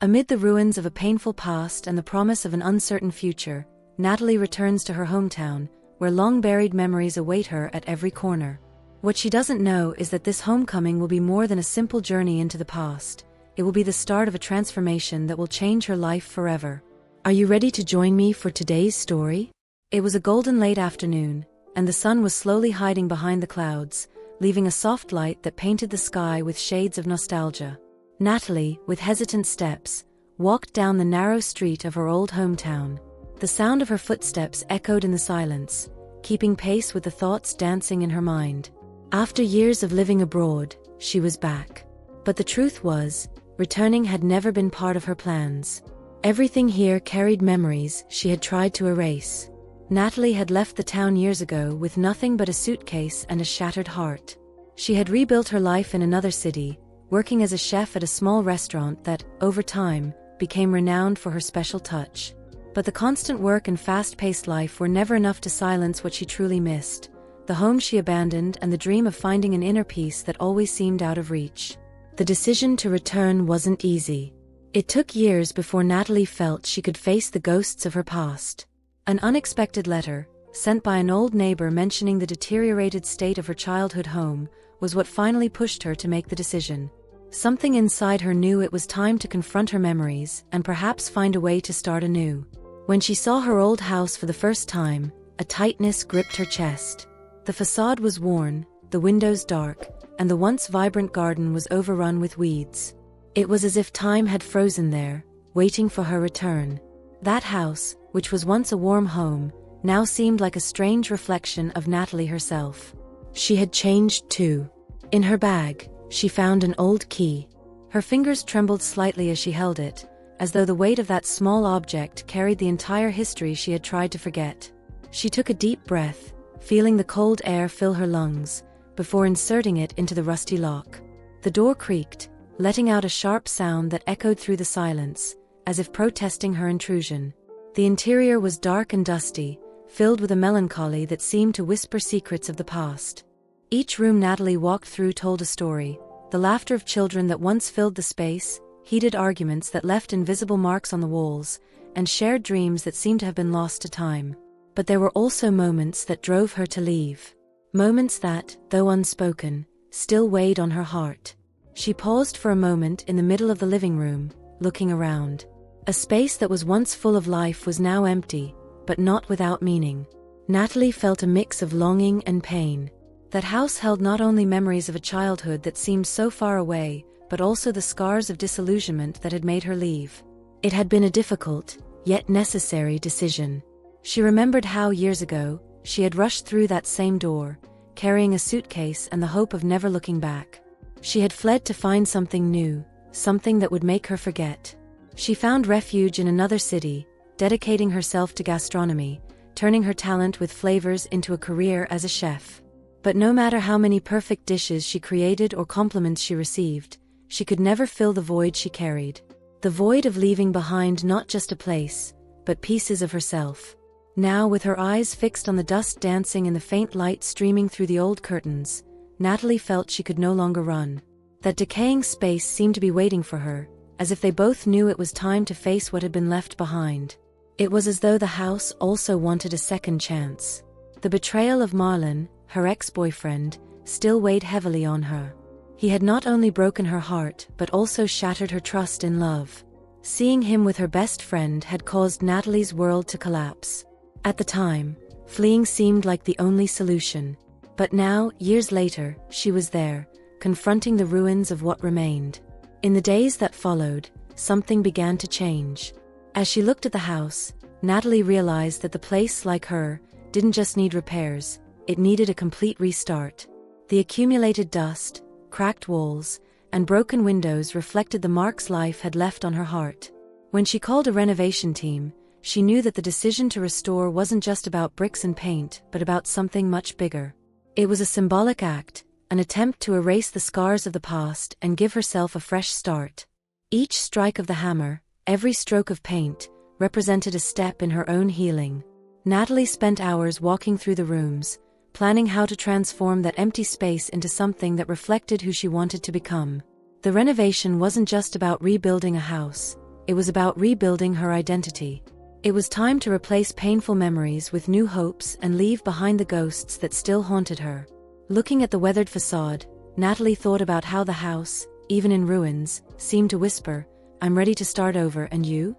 Amid the ruins of a painful past and the promise of an uncertain future, Natalie returns to her hometown, where long-buried memories await her at every corner. What she doesn't know is that this homecoming will be more than a simple journey into the past. It will be the start of a transformation that will change her life forever. Are you ready to join me for today's story? It was a golden late afternoon, and the sun was slowly hiding behind the clouds, leaving a soft light that painted the sky with shades of nostalgia. Natalie, with hesitant steps, walked down the narrow street of her old hometown. The sound of her footsteps echoed in the silence, keeping pace with the thoughts dancing in her mind. After years of living abroad, she was back. But the truth was, returning had never been part of her plans. Everything here carried memories she had tried to erase. Natalie had left the town years ago with nothing but a suitcase and a shattered heart. She had rebuilt her life in another city, working as a chef at a small restaurant that, over time, became renowned for her special touch. But the constant work and fast-paced life were never enough to silence what she truly missed, the home she abandoned and the dream of finding an inner peace that always seemed out of reach. The decision to return wasn't easy. It took years before Natalie felt she could face the ghosts of her past. An unexpected letter, sent by an old neighbor mentioning the deteriorated state of her childhood home, was what finally pushed her to make the decision. Something inside her knew it was time to confront her memories and perhaps find a way to start anew. When she saw her old house for the first time, a tightness gripped her chest. The facade was worn, the windows dark, and the once vibrant garden was overrun with weeds. It was as if time had frozen there, waiting for her return. That house, which was once a warm home, now seemed like a strange reflection of Natalie herself. She had changed too. In her bag, she found an old key. Her fingers trembled slightly as she held it, as though the weight of that small object carried the entire history she had tried to forget. She took a deep breath, feeling the cold air fill her lungs, before inserting it into the rusty lock. The door creaked, letting out a sharp sound that echoed through the silence, as if protesting her intrusion. The interior was dark and dusty, filled with a melancholy that seemed to whisper secrets of the past. Each room Natalie walked through told a story, the laughter of children that once filled the space, heated arguments that left invisible marks on the walls, and shared dreams that seemed to have been lost to time. But there were also moments that drove her to leave. Moments that, though unspoken, still weighed on her heart. She paused for a moment in the middle of the living room, looking around. A space that was once full of life was now empty, but not without meaning. Natalie felt a mix of longing and pain. That house held not only memories of a childhood that seemed so far away, but also the scars of disillusionment that had made her leave. It had been a difficult, yet necessary decision. She remembered how, years ago, she had rushed through that same door, carrying a suitcase and the hope of never looking back. She had fled to find something new, something that would make her forget. She found refuge in another city, dedicating herself to gastronomy, turning her talent with flavors into a career as a chef. But no matter how many perfect dishes she created or compliments she received, she could never fill the void she carried. The void of leaving behind not just a place, but pieces of herself. Now, with her eyes fixed on the dust dancing in the faint light streaming through the old curtains, Natalie felt she could no longer run. That decaying space seemed to be waiting for her, as if they both knew it was time to face what had been left behind. It was as though the house also wanted a second chance. The betrayal of Marlon, her ex-boyfriend, still weighed heavily on her. He had not only broken her heart but also shattered her trust in love. Seeing him with her best friend had caused Natalie's world to collapse. At the time, fleeing seemed like the only solution. But now, years later, she was there, confronting the ruins of what remained. In the days that followed, something began to change. As she looked at the house, Natalie realized that the place, like her, didn't just need repairs, it needed a complete restart. The accumulated dust, cracked walls, and broken windows reflected the marks life had left on her heart. When she called a renovation team, she knew that the decision to restore wasn't just about bricks and paint, but about something much bigger. It was a symbolic act, an attempt to erase the scars of the past and give herself a fresh start. Each strike of the hammer, every stroke of paint, represented a step in her own healing. Natalie spent hours walking through the rooms, planning how to transform that empty space into something that reflected who she wanted to become. The renovation wasn't just about rebuilding a house, it was about rebuilding her identity. It was time to replace painful memories with new hopes and leave behind the ghosts that still haunted her. Looking at the weathered facade, Natalie thought about how the house, even in ruins, seemed to whisper, "I'm ready to start over, and you?"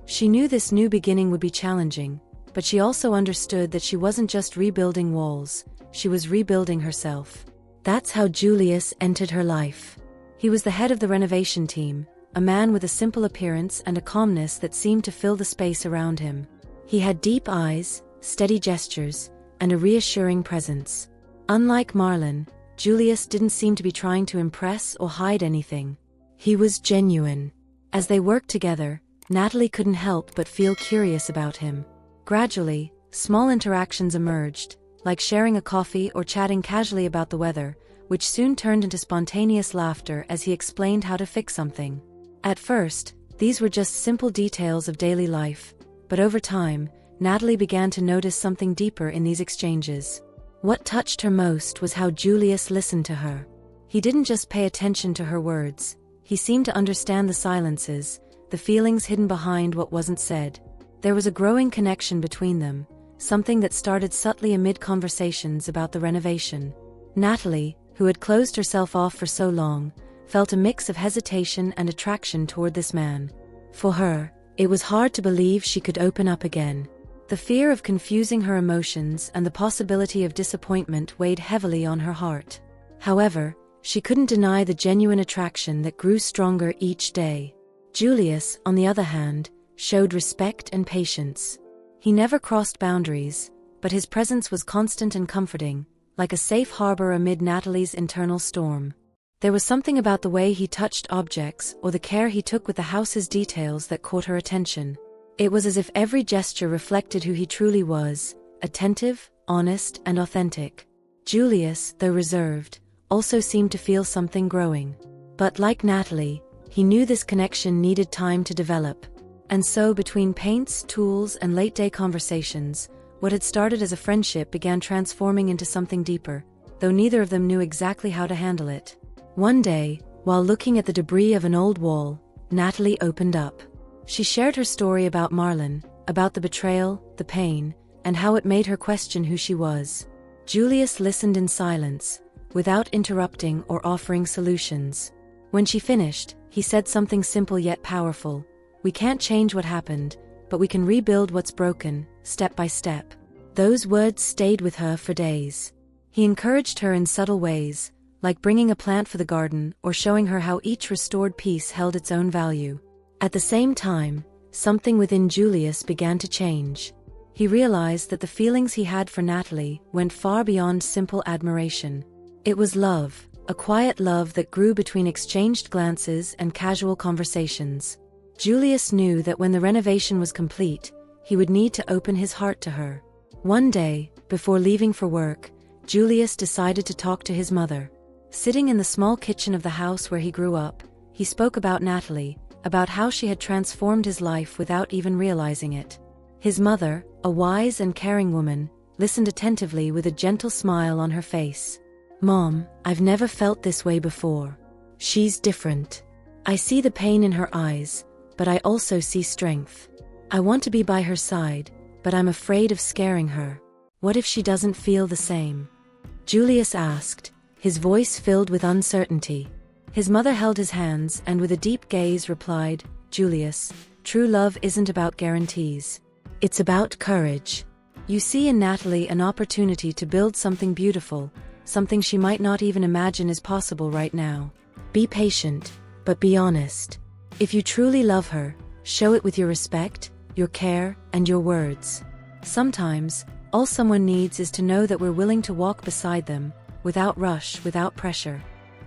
She knew this new beginning would be challenging, but she also understood that she wasn't just rebuilding walls, she was rebuilding herself. That's how Julius entered her life. He was the head of the renovation team, a man with a simple appearance and a calmness that seemed to fill the space around him. He had deep eyes, steady gestures, and a reassuring presence. Unlike Marlon, Julius didn't seem to be trying to impress or hide anything. He was genuine. As they worked together, Natalie couldn't help but feel curious about him. Gradually, small interactions emerged, like sharing a coffee or chatting casually about the weather, which soon turned into spontaneous laughter as he explained how to fix something. At first, these were just simple details of daily life, but over time, Natalie began to notice something deeper in these exchanges. What touched her most was how Julius listened to her. He didn't just pay attention to her words, he seemed to understand the silences, the feelings hidden behind what wasn't said. There was a growing connection between them, something that started subtly amid conversations about the renovation. Natalie, who had closed herself off for so long, felt a mix of hesitation and attraction toward this man. For her, it was hard to believe she could open up again. The fear of confusing her emotions and the possibility of disappointment weighed heavily on her heart. However, she couldn't deny the genuine attraction that grew stronger each day. Julius, on the other hand, showed respect and patience. He never crossed boundaries, but his presence was constant and comforting, like a safe harbor amid Natalie's internal storm. There was something about the way he touched objects or the care he took with the house's details that caught her attention. It was as if every gesture reflected who he truly was, attentive, honest, and authentic. Julius, though reserved, also seemed to feel something growing. But like Natalie, he knew this connection needed time to develop. And so between paints, tools, and late-day conversations, what had started as a friendship began transforming into something deeper, though neither of them knew exactly how to handle it. One day, while looking at the debris of an old wall, Natalie opened up. She shared her story about Marlon, about the betrayal, the pain, and how it made her question who she was. Julius listened in silence, without interrupting or offering solutions. When she finished, he said something simple yet powerful. "We can't change what happened, but we can rebuild what's broken, step by step." Those words stayed with her for days. He encouraged her in subtle ways, like bringing a plant for the garden or showing her how each restored piece held its own value. At the same time, something within Julius began to change. He realized that the feelings he had for Natalie went far beyond simple admiration. It was love, a quiet love that grew between exchanged glances and casual conversations. Julius knew that when the renovation was complete, he would need to open his heart to her. One day, before leaving for work, Julius decided to talk to his mother. Sitting in the small kitchen of the house where he grew up, he spoke about Natalie, about how she had transformed his life without even realizing it. His mother, a wise and caring woman, listened attentively with a gentle smile on her face. "Mom, I've never felt this way before. She's different. I see the pain in her eyes, but I also see strength. I want to be by her side, but I'm afraid of scaring her. What if she doesn't feel the same?" Julius asked, his voice filled with uncertainty. His mother held his hands and with a deep gaze replied, "Julius, true love isn't about guarantees. It's about courage. You see in Natalie an opportunity to build something beautiful, something she might not even imagine is possible right now. Be patient, but be honest. If you truly love her, show it with your respect, your care, and your words. Sometimes, all someone needs is to know that we're willing to walk beside them, without rush, without pressure."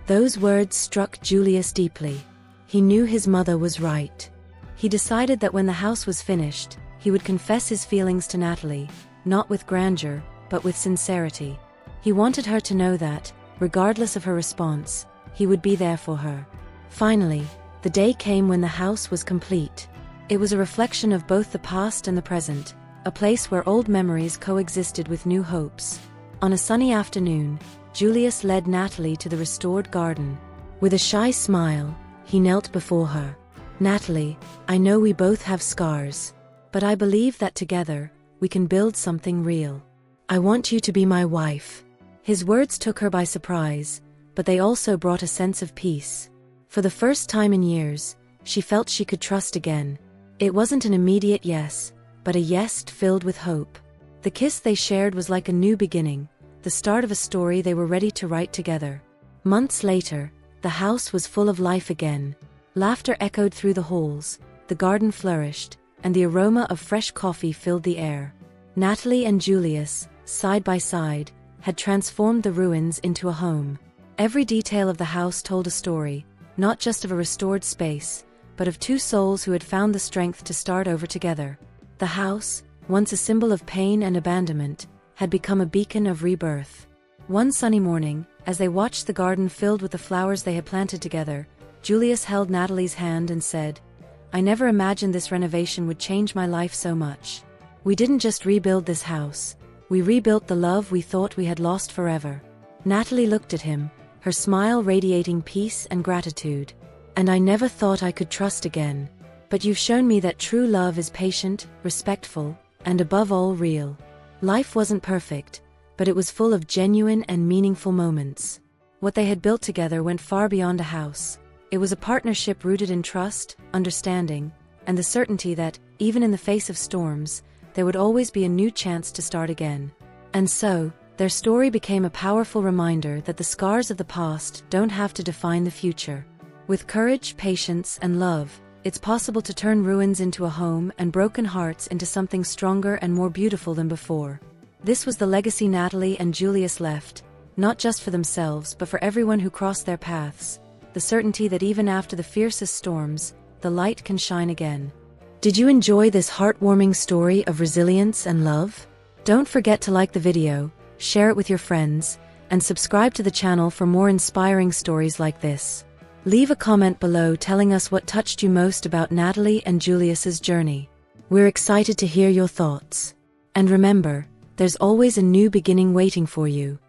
Those words struck Julius deeply. He knew his mother was right. He decided that when the house was finished, he would confess his feelings to Natalie, not with grandeur, but with sincerity. He wanted her to know that, regardless of her response, he would be there for her. Finally, the day came when the house was complete. It was a reflection of both the past and the present, a place where old memories coexisted with new hopes. On a sunny afternoon, Julius led Natalie to the restored garden. With a shy smile, he knelt before her. Natalie, I know we both have scars, but I believe that together, we can build something real. I want you to be my wife. His words took her by surprise, but they also brought a sense of peace. For the first time in years, she felt she could trust again. It wasn't an immediate yes, but a yes filled with hope. The kiss they shared was like a new beginning, the start of a story they were ready to write together. Months later, the house was full of life again. Laughter echoed through the halls, the garden flourished, and the aroma of fresh coffee filled the air. Natalie and Julius, side by side, had transformed the ruins into a home. Every detail of the house told a story, not just of a restored space, but of two souls who had found the strength to start over together. The house, once a symbol of pain and abandonment, had become a beacon of rebirth. One sunny morning, as they watched the garden filled with the flowers they had planted together, Julius held Natalie's hand and said, "I never imagined this renovation would change my life so much. We didn't just rebuild this house, we rebuilt the love we thought we had lost forever." Natalie looked at him, her smile radiating peace and gratitude. "And I never thought I could trust again. But you've shown me that true love is patient, respectful, and above all real." Life wasn't perfect, but it was full of genuine and meaningful moments. What they had built together went far beyond a house. It was a partnership rooted in trust, understanding, and the certainty that, even in the face of storms, there would always be a new chance to start again. And so, their story became a powerful reminder that the scars of the past don't have to define the future. With courage, patience, and love, it's possible to turn ruins into a home and broken hearts into something stronger and more beautiful than before. This was the legacy Natalie and Julius left, not just for themselves but for everyone who crossed their paths. The certainty that even after the fiercest storms, the light can shine again. Did you enjoy this heartwarming story of resilience and love? Don't forget to like the video, share it with your friends, and subscribe to the channel for more inspiring stories like this. Leave a comment below telling us what touched you most about Natalie and Julius's journey. We're excited to hear your thoughts. And remember, there's always a new beginning waiting for you.